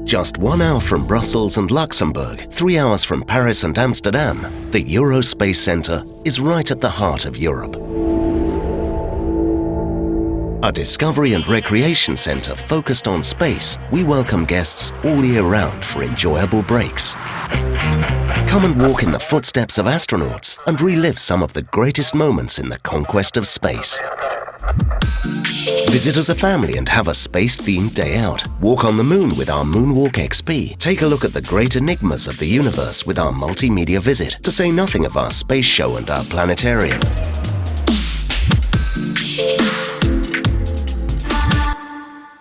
Just 1 hour from Brussels and Luxembourg, 3 hours from Paris and Amsterdam, the Eurospace Centre is right at the heart of Europe. A discovery and recreation centre focused on space, we welcome guests all year round for enjoyable breaks. Come and walk in the footsteps of astronauts and relive some of the greatest moments in the conquest of space. Visit as a family and have a space-themed day out. Walk on the moon with our Moonwalk XP. Take a look at the great enigmas of the universe with our multimedia visit, to say nothing of our space show and our planetarium.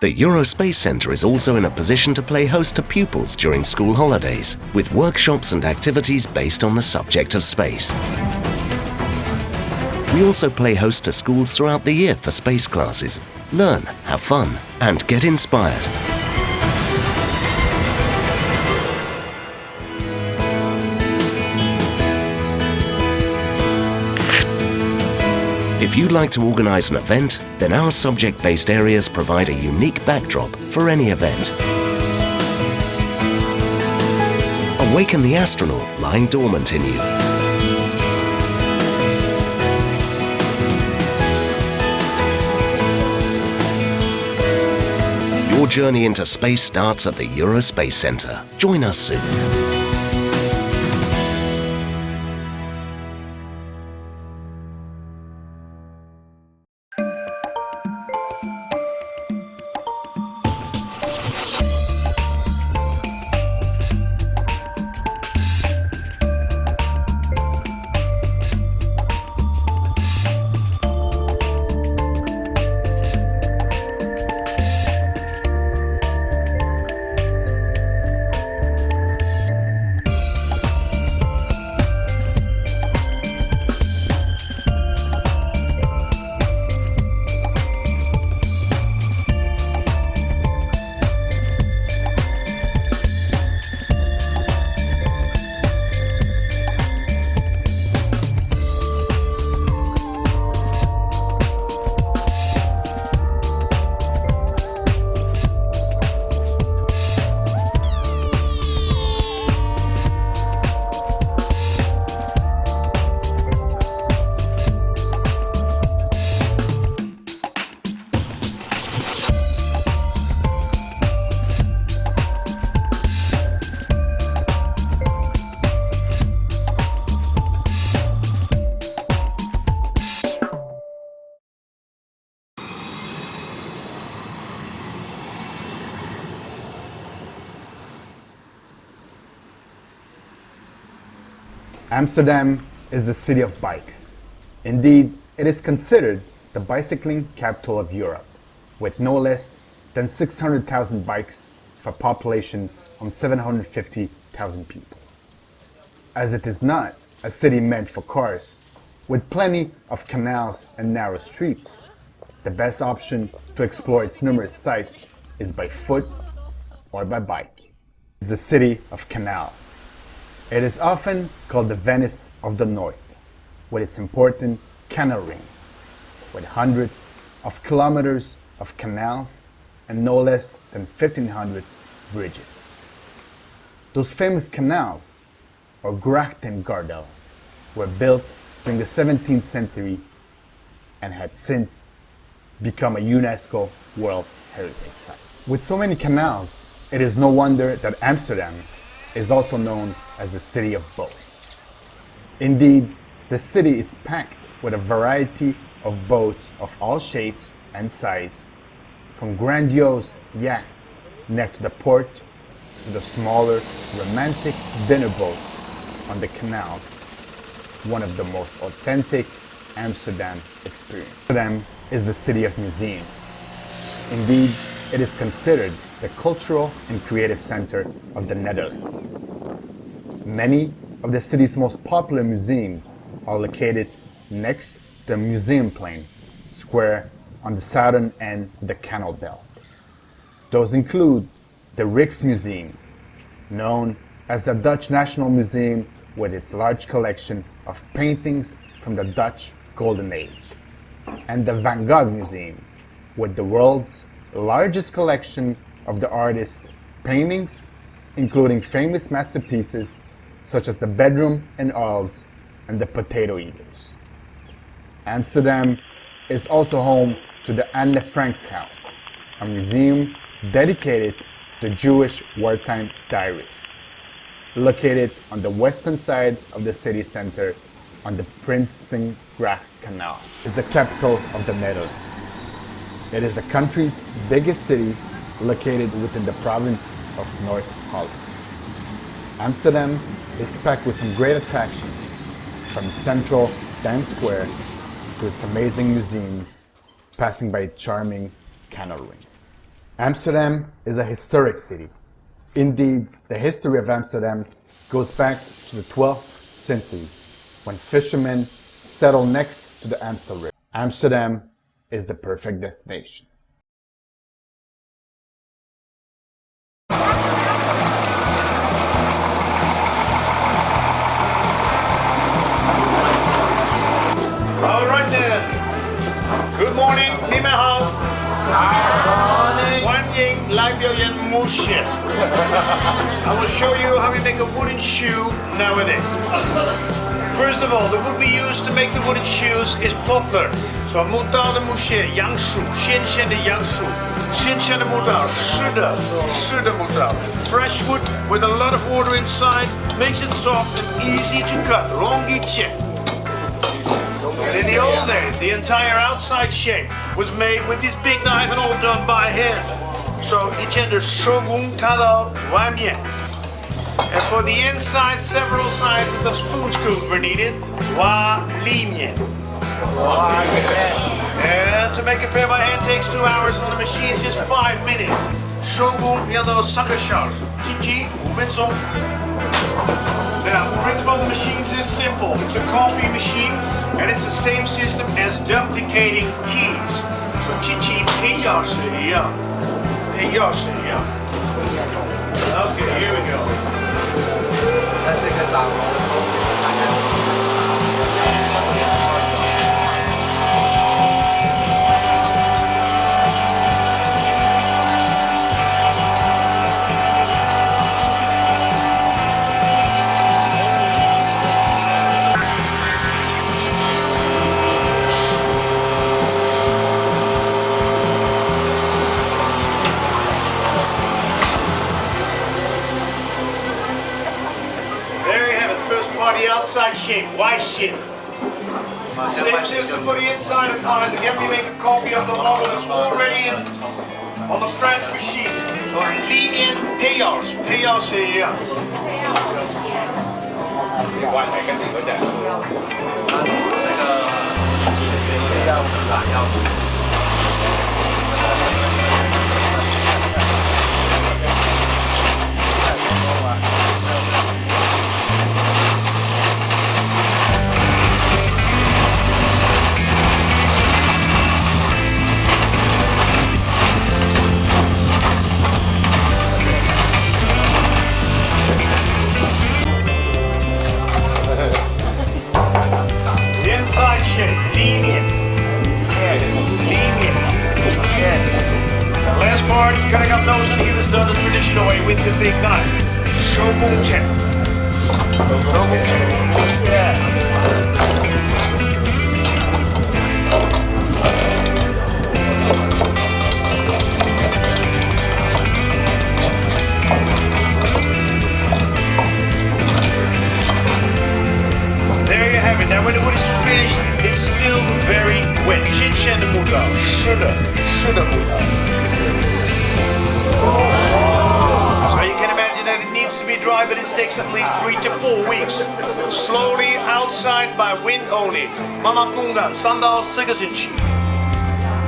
The Eurospace Centre is also in a position to play host to pupils during school holidays, with workshops and activities based on the subject of space. We also play host to schools throughout the year for space classes. Learn, have fun, and get inspired. If you'd like to organise an event, then our subject-based areas provide a unique backdrop for any event. Awaken the astronaut lying dormant in you. Your journey into space starts at the Eurospace Centre. Join us soon. Amsterdam is the city of bikes. Indeed, it is considered the bicycling capital of Europe, with no less than 600,000 bikes for a population of 750,000 people. As it is not a city meant for cars, with plenty of canals and narrow streets, the best option to explore its numerous sites is by foot or by bike. It is the city of canals. It is often called the Venice of the North, with its important canal ring, with hundreds of kilometers of canals and no less than 1,500 bridges. Those famous canals, or Gracht and Gardel, were built during the 17th century and had since become a UNESCO World Heritage Site. With so many canals, it is no wonder that Amsterdam is also known as the city of boats. Indeed, the city is packed with a variety of boats of all shapes and size, from grandiose yachts next to the port to the smaller, romantic dinner boats on the canals, one of the most authentic Amsterdam experiences. Amsterdam is the city of museums. Indeed, it is considered the cultural and creative center of the Netherlands. Many of the city's most popular museums are located next to the Museumplein square on the southern end of the Canal Belt. Those include the Rijksmuseum, known as the Dutch National Museum with its large collection of paintings from the Dutch Golden Age, and the Van Gogh Museum, with the world's largest collection of the artist's paintings, including famous masterpieces such as the Bedroom in Arles and the Potato Eaters. Amsterdam is also home to the Anne Frank's House, a museum dedicated to Jewish wartime diaries, located on the western side of the city center on the Prinsengracht Canal. It's the capital of the Netherlands. It is the country's biggest city, located within the province of North Holland. Amsterdam is packed with some great attractions, from central Times Square to its amazing museums, passing by its charming canal ring. Amsterdam is a historic city. Indeed, the history of Amsterdam goes back to the 12th century, when fishermen settled next to the Amstel River. Amsterdam is the perfect destination. Alright then. Good morning, ni hao. Wanjing Laibyoyan Mushit. I will show you how we make a wooden shoe nowadays. First of all, the wood we use to make the wooden shoes is poplar. So 木刀的木屑，杨树，新鲜的杨树，新鲜的木刀，是的木刀。Fresh wood with a lot of water inside makes it soft and easy to cut. 容易切。And in the old days, the entire outside shape was made with this big knife and all done by hand. So 以前的手工砍到外面。And for the inside, several sizes of spoon screws were needed. 瓦里面。And to make a pair by hand takes 2 hours on the machine is just 5 minutes. 手工要到3个小时，进去5分钟。Now, the principle of the machines is simple. It's a copy machine, and it's the same system as duplicating keys. So, 进去配钥匙一样，配钥匙一样。Okay, here we go. The outside shape, Y shape. Same system for the inside of part. Again, we make a copy of the model that's already on the French machine. So, linien payos here. Cutting up nose and heel is done the traditional way with the big knife. Shogun-chen. There you have it. Now when the wood is finished, it's still very wet. Shin-chen the muda. Shoulda muda. So you can imagine that it needs to be dry, but it takes at least 3 to 4 weeks. Slowly outside by wind only. Mama Punga, Sandal Sigasinchi.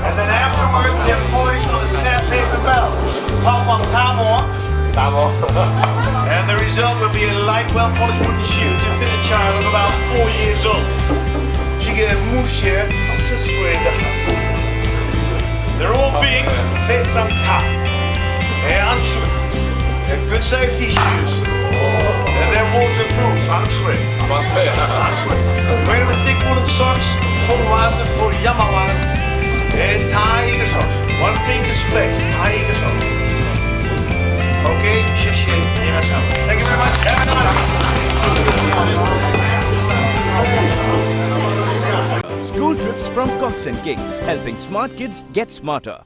And then afterwards they're polished on a sandpaper belt. Pop on Tamo. And the result will be a light, well-polished wooden shoe to fit a child of about 4 years old. Chicken and Mushe, Siswe the hut. They're all big, fit some top. They're good safety shoes. And they're waterproof. Wear with thick woolen socks, Honwazen for Yamawan, and Tiger socks. 1 finger space, Tiger socks. Okay, from Cox & Kings, helping smart kids get smarter.